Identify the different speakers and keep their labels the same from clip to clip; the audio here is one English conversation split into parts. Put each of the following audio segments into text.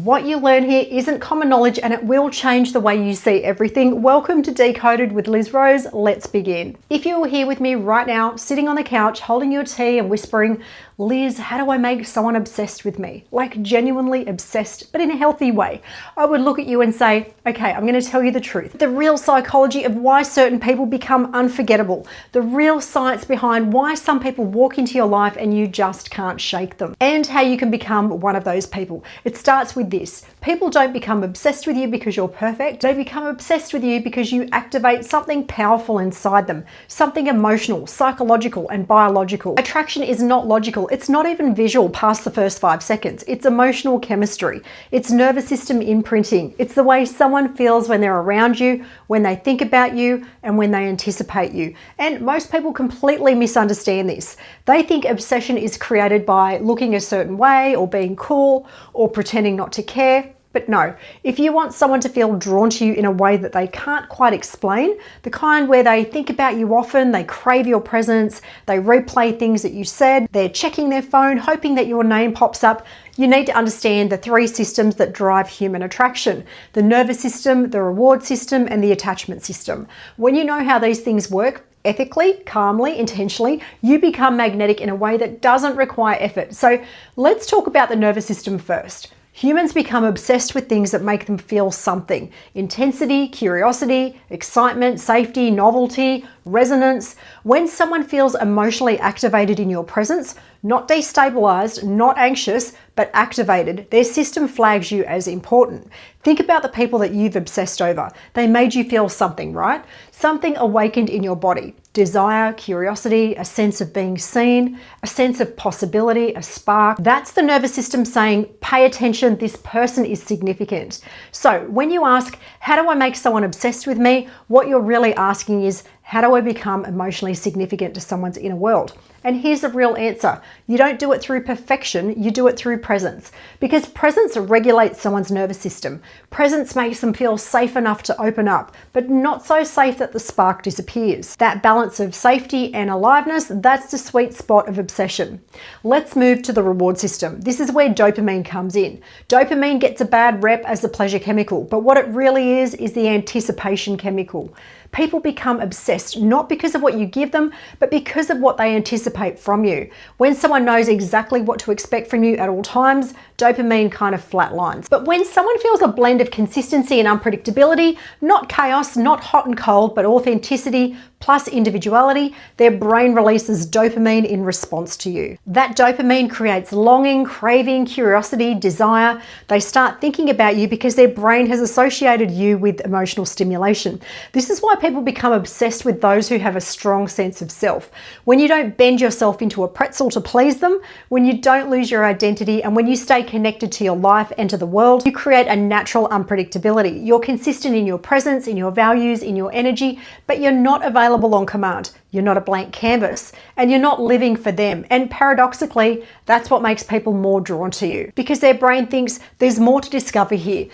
Speaker 1: What you learn here isn't common knowledge and it will change the way you see everything. Welcome to Decoded with Liz Rose. Let's begin. If you were here with me right now, sitting on the couch, holding your tea and whispering, Liz, how do I make someone obsessed with me? Like genuinely obsessed, but in a healthy way. I would look at you and say, okay, I'm going to tell you the truth. The real psychology of why certain people become unforgettable. The real science behind why some people walk into your life and you just can't shake them. And how you can become one of those people. It starts with this. People don't become obsessed with you because you're perfect. They become obsessed with you because you activate something powerful inside them. Something emotional, psychological, and biological. Attraction is not logical. It's not even visual past the first 5 seconds. It's emotional chemistry. It's nervous system imprinting. It's the way someone feels when they're around you, when they think about you, and when they anticipate you. And most people completely misunderstand this. They think obsession is created by looking a certain way or being cool or pretending not to care. But no, if you want someone to feel drawn to you in a way that they can't quite explain, the kind where they think about you often, they crave your presence, they replay things that you said, they're checking their phone, hoping that your name pops up, you need to understand the 3 systems that drive human attraction: the nervous system, the reward system, and the attachment system. When you know how these things work, ethically, calmly, intentionally, you become magnetic in a way that doesn't require effort. So let's talk about the nervous system first. Humans become obsessed with things that make them feel something. Intensity, curiosity, excitement, safety, novelty, resonance. When someone feels emotionally activated in your presence, not destabilized, not anxious, but activated, their system flags you as important. Think about the people that you've obsessed over. They made you feel something, right? Something awakened in your body. Desire, curiosity, a sense of being seen, a sense of possibility, a spark. That's the nervous system saying, pay attention, this person is significant. So when you ask, how do I make someone obsessed with me? What you're really asking is, how do I become emotionally significant to someone's inner world? And here's the real answer. You don't do it through perfection, you do it through presence. Because presence regulates someone's nervous system. Presence makes them feel safe enough to open up, but not so safe that the spark disappears. That balance of safety and aliveness, that's the sweet spot of obsession. Let's move to the reward system. This is where dopamine comes in. Dopamine gets a bad rep as the pleasure chemical, but what it really is the anticipation chemical. People become obsessed, not because of what you give them, but because of what they anticipate from you. When someone knows exactly what to expect from you at all times, dopamine kind of flatlines. But when someone feels a blend of consistency and unpredictability, not chaos, not hot and cold, but authenticity plus individuality, their brain releases dopamine in response to you. That dopamine creates longing, craving, curiosity, desire. They start thinking about you because their brain has associated you with emotional stimulation. This is why people become obsessed with those who have a strong sense of self. When you don't bend yourself into a pretzel to please them, when you don't lose your identity, and when you stay connected to your life and to the world, you create a natural unpredictability. You're consistent in your presence, in your values, in your energy, but you're not available on command. You're not a blank canvas, and you're not living for them. And paradoxically, that's what makes people more drawn to you, because their brain thinks there's more to discover here.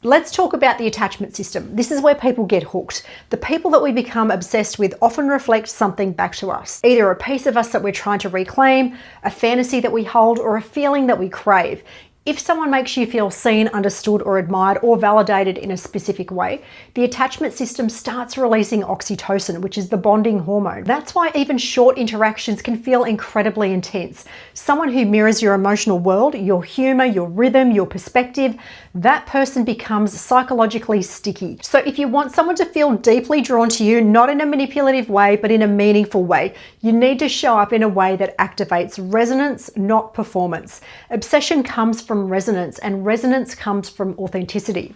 Speaker 1: Let's talk about the attachment system. This is where people get hooked. The people that we become obsessed with often reflect something back to us. Either a piece of us that we're trying to reclaim, a fantasy that we hold, or a feeling that we crave. If someone makes you feel seen, understood, or admired, or validated in a specific way, the attachment system starts releasing oxytocin, which is the bonding hormone. That's why even short interactions can feel incredibly intense. Someone who mirrors your emotional world, your humor, your rhythm, your perspective, that person becomes psychologically sticky. So if you want someone to feel deeply drawn to you, not in a manipulative way, but in a meaningful way, you need to show up in a way that activates resonance, not performance. Obsession comes from resonance, and resonance comes from authenticity.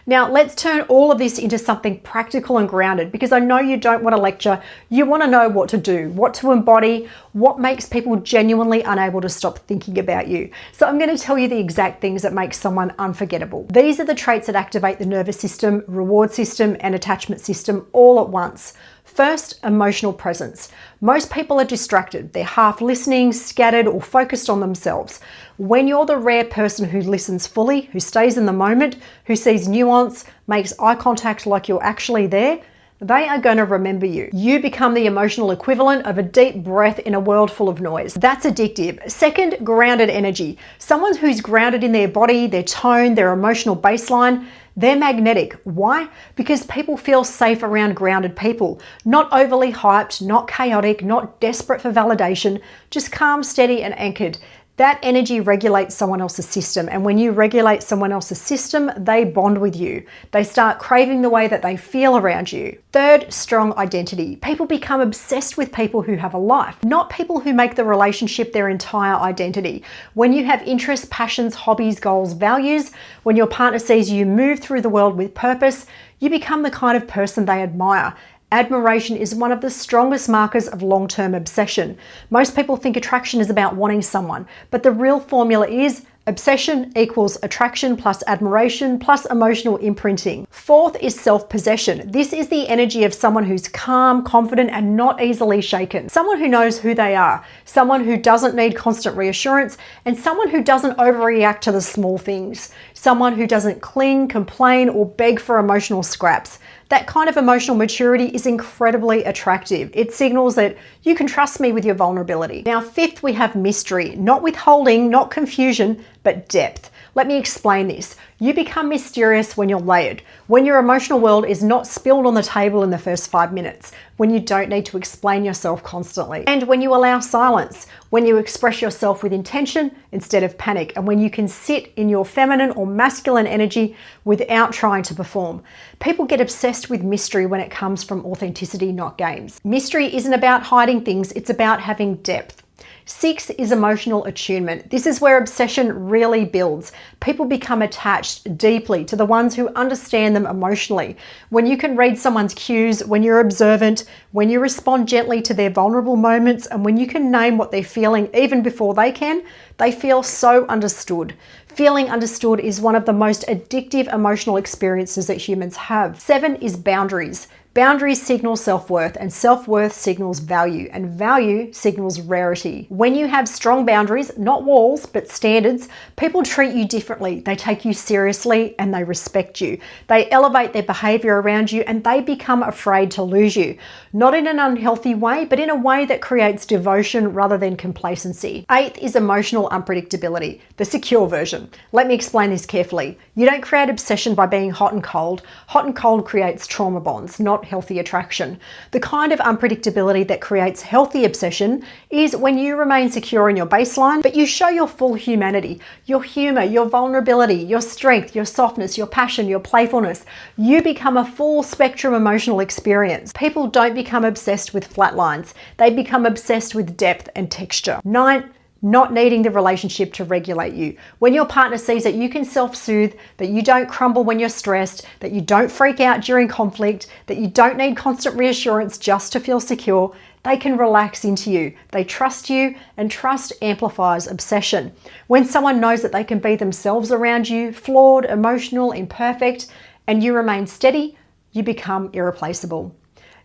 Speaker 1: Now, let's turn all of this into something practical and grounded, because I know you don't want to lecture. You want to know what to do, what to embody, what makes people genuinely unable to stop thinking about you. So I'm going to tell you the exact things that make someone unforgettable. These are the traits that activate the nervous system, reward system, and attachment system all at once. First, emotional presence. Most people are distracted. They're half listening, scattered, or focused on themselves. When you're the rare person who listens fully, who stays in the moment, who sees nuance, makes eye contact like you're actually there, they are going to remember you. You become the emotional equivalent of a deep breath in a world full of noise. That's addictive. Second, grounded energy. Someone who's grounded in their body, their tone, their emotional baseline, they're magnetic. Why? Because people feel safe around grounded people. Not overly hyped, not chaotic, not desperate for validation, just calm, steady, and anchored. That energy regulates someone else's system. And when you regulate someone else's system, they bond with you. They start craving the way that they feel around you. Third, strong identity. People become obsessed with people who have a life, not people who make the relationship their entire identity. When you have interests, passions, hobbies, goals, values, when your partner sees you move through the world with purpose, you become the kind of person they admire. Admiration is one of the strongest markers of long-term obsession. Most people think attraction is about wanting someone, but the real formula is obsession equals attraction plus admiration plus emotional imprinting. Fourth is self-possession. This is the energy of someone who's calm, confident, and not easily shaken. Someone who knows who they are, someone who doesn't need constant reassurance, and someone who doesn't overreact to the small things. Someone who doesn't cling, complain, or beg for emotional scraps. That kind of emotional maturity is incredibly attractive. It signals that you can trust me with your vulnerability. Now, fifth, we have mystery. Not withholding, not confusion, but depth. Let me explain this. You become mysterious when you're layered, when your emotional world is not spilled on the table in the first 5 minutes, when you don't need to explain yourself constantly, and when you allow silence, when you express yourself with intention instead of panic, and when you can sit in your feminine or masculine energy without trying to perform. People get obsessed with mystery when it comes from authenticity, not games. Mystery isn't about hiding things, it's about having depth. 6 is emotional attunement. This is where obsession really builds. People become attached deeply to the ones who understand them emotionally. When you can read someone's cues, when you're observant, when you respond gently to their vulnerable moments, and when you can name what they're feeling even before they can, they feel so understood. Feeling understood is one of the most addictive emotional experiences that humans have. 7 is boundaries. Boundaries signal self-worth, and self-worth signals value, and value signals rarity. When you have strong boundaries, not walls, but standards, people treat you differently. They take you seriously and they respect you. They elevate their behavior around you and they become afraid to lose you. Not in an unhealthy way, but in a way that creates devotion rather than complacency. 8th is emotional unpredictability, the secure version. Let me explain this carefully. You don't create obsession by being hot and cold. Hot and cold creates trauma bonds, not healthy attraction. The kind of unpredictability that creates healthy obsession is when you remain secure in your baseline, but you show your full humanity, your humor, your vulnerability, your strength, your softness, your passion, your playfulness. You become a full spectrum emotional experience. People don't become obsessed with flat lines. They become obsessed with depth and texture. 9th, not needing the relationship to regulate you. When your partner sees that you can self-soothe, that you don't crumble when you're stressed, that you don't freak out during conflict, that you don't need constant reassurance just to feel secure, they can relax into you. They trust you, and trust amplifies obsession. When someone knows that they can be themselves around you, flawed, emotional, imperfect, and you remain steady, you become irreplaceable.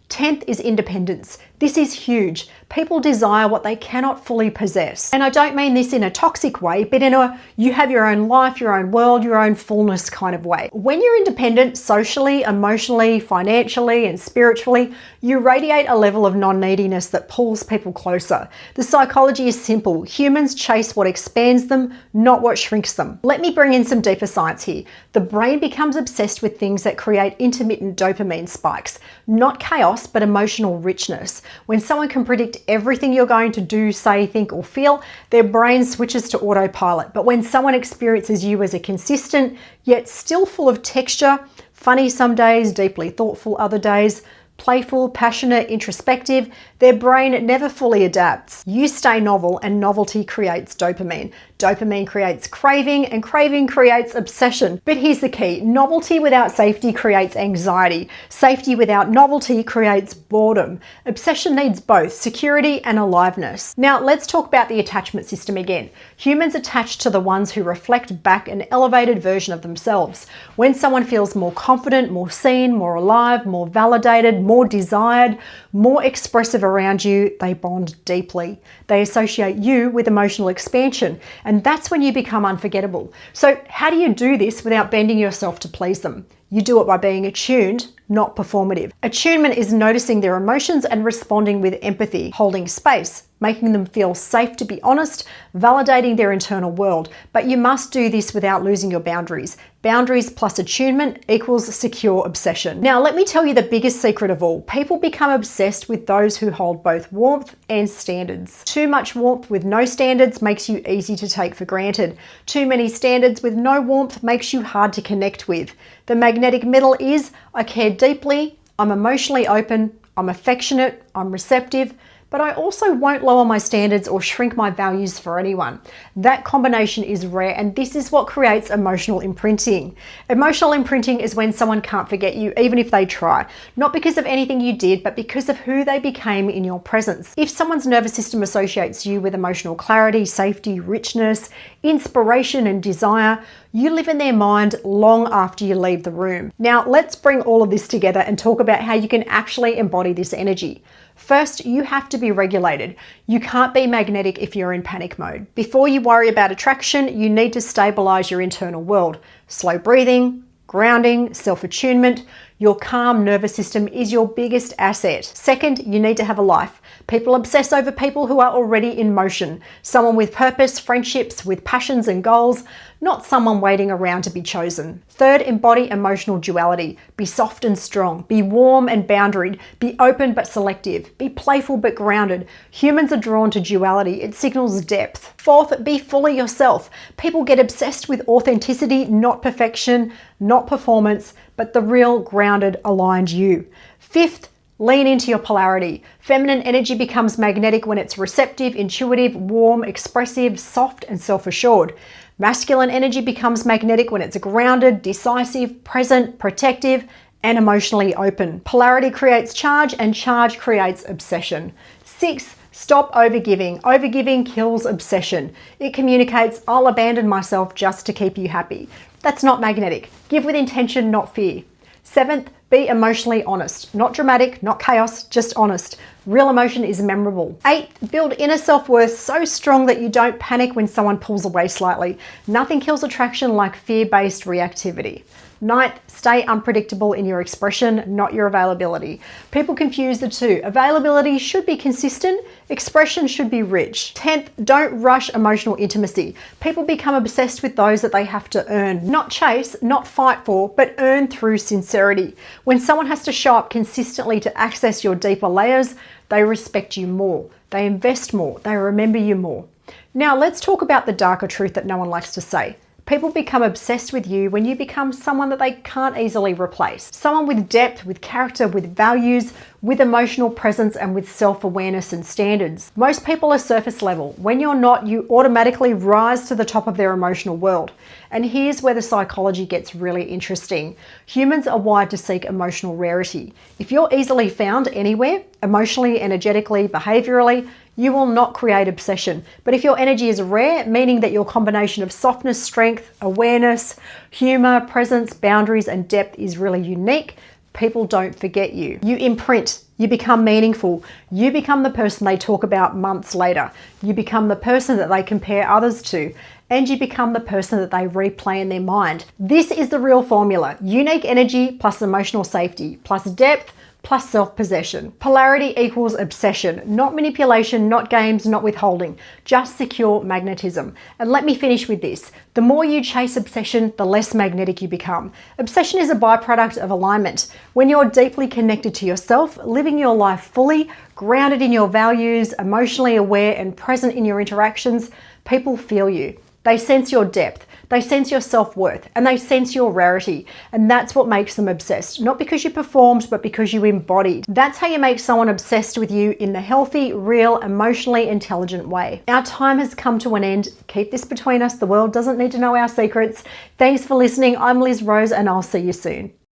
Speaker 1: 10th is independence. This is huge. People desire what they cannot fully possess. And I don't mean this in a toxic way, but in a you have your own life, your own world, your own fullness kind of way. When you're independent socially, emotionally, financially, and spiritually, you radiate a level of non-neediness that pulls people closer. The psychology is simple. Humans chase what expands them, not what shrinks them. Let me bring in some deeper science here. The brain becomes obsessed with things that create intermittent dopamine spikes, not chaos, but emotional richness. When someone can predict everything you're going to do, say, think, or feel, their brain switches to autopilot. But when someone experiences you as a consistent, yet still full of texture, funny some days, deeply thoughtful other days, playful, passionate, introspective, their brain never fully adapts. You stay novel, and novelty creates dopamine. Dopamine creates craving, and craving creates obsession. But here's the key. Novelty without safety creates anxiety. Safety without novelty creates boredom. Obsession needs both security and aliveness. Now let's talk about the attachment system again. Humans attach to the ones who reflect back an elevated version of themselves. When someone feels more confident, more seen, more alive, more validated, more desired, more expressive around you, they bond deeply. They associate you with emotional expansion, and that's when you become unforgettable. So how do you do this without bending yourself to please them? You do it by being attuned not performative. Attunement is noticing their emotions and responding with empathy, holding space, making them feel safe to be honest, validating their internal world. But you must do this without losing your boundaries. Boundaries plus attunement equals secure obsession. Now, let me tell you the biggest secret of all. People become obsessed with those who hold both warmth and standards. Too much warmth with no standards makes you easy to take for granted. Too many standards with no warmth makes you hard to connect with. The magnetic middle is, I care deeply, I'm emotionally open, I'm affectionate, I'm receptive, but I also won't lower my standards or shrink my values for anyone. That combination is rare, and this is what creates emotional imprinting. Emotional imprinting is when someone can't forget you, even if they try. Not because of anything you did, but because of who they became in your presence. If someone's nervous system associates you with emotional clarity, safety, richness, inspiration, and desire, you live in their mind long after you leave the room. Now, let's bring all of this together and talk about how you can actually embody this energy. First, you have to be regulated. You can't be magnetic if you're in panic mode. Before you worry about attraction, you need to stabilize your internal world. Slow breathing, grounding, self-attunement. Your calm nervous system is your biggest asset. Second, you need to have a life. People obsess over people who are already in motion. Someone with purpose, friendships, with passions and goals, not someone waiting around to be chosen. Third, embody emotional duality. Be soft and strong. Be warm and boundaried. Be open but selective. Be playful but grounded. Humans are drawn to duality. It signals depth. Fourth, be fully yourself. People get obsessed with authenticity, not perfection, not performance, but the real grounded, aligned you. Fifth, lean into your polarity. Feminine energy becomes magnetic when it's receptive, intuitive, warm, expressive, soft, and self-assured. Masculine energy becomes magnetic when it's grounded, decisive, present, protective, and emotionally open. Polarity creates charge, and charge creates obsession. Sixth, stop overgiving. Overgiving kills obsession. It communicates, I'll abandon myself just to keep you happy. That's not magnetic. Give with intention, not fear. Seventh, be emotionally honest. Not dramatic, not chaos, just honest. Real emotion is memorable. Eighth, build inner self-worth so strong that you don't panic when someone pulls away slightly. Nothing kills attraction like fear-based reactivity. Ninth, stay unpredictable in your expression, not your availability. People confuse the two. Availability should be consistent, expression should be rich. 10th, don't rush emotional intimacy. People become obsessed with those that they have to earn. Not chase, not fight for, but earn through sincerity. When someone has to show up consistently to access your deeper layers, they respect you more, they invest more, they remember you more. Now let's talk about the darker truth that no one likes to say. People become obsessed with you when you become someone that they can't easily replace. Someone with depth, with character, with values, with emotional presence, and with self-awareness and standards. Most people are surface level. When you're not, you automatically rise to the top of their emotional world. And here's where the psychology gets really interesting. Humans are wired to seek emotional rarity. If you're easily found anywhere, emotionally, energetically, behaviorally, you will not create obsession. But if your energy is rare, meaning that your combination of softness, strength, awareness, humor, presence, boundaries, and depth is really unique, people don't forget you. You imprint, you become meaningful, you become the person they talk about months later, you become the person that they compare others to, and you become the person that they replay in their mind. This is the real formula. Unique energy plus emotional safety plus depth plus self-possession. Polarity equals obsession, not manipulation, not games, not withholding, just secure magnetism. And let me finish with this. The more you chase obsession, the less magnetic you become. Obsession is a byproduct of alignment. When you're deeply connected to yourself, living your life fully, grounded in your values, emotionally aware and present in your interactions, people feel you. They sense your depth, they sense your self-worth, and they sense your rarity. And that's what makes them obsessed. Not because you performed, but because you embodied. That's how you make someone obsessed with you in the healthy, real, emotionally intelligent way. Our time has come to an end. Keep this between us. The world doesn't need to know our secrets. Thanks for listening. I'm Liz Rose, and I'll see you soon.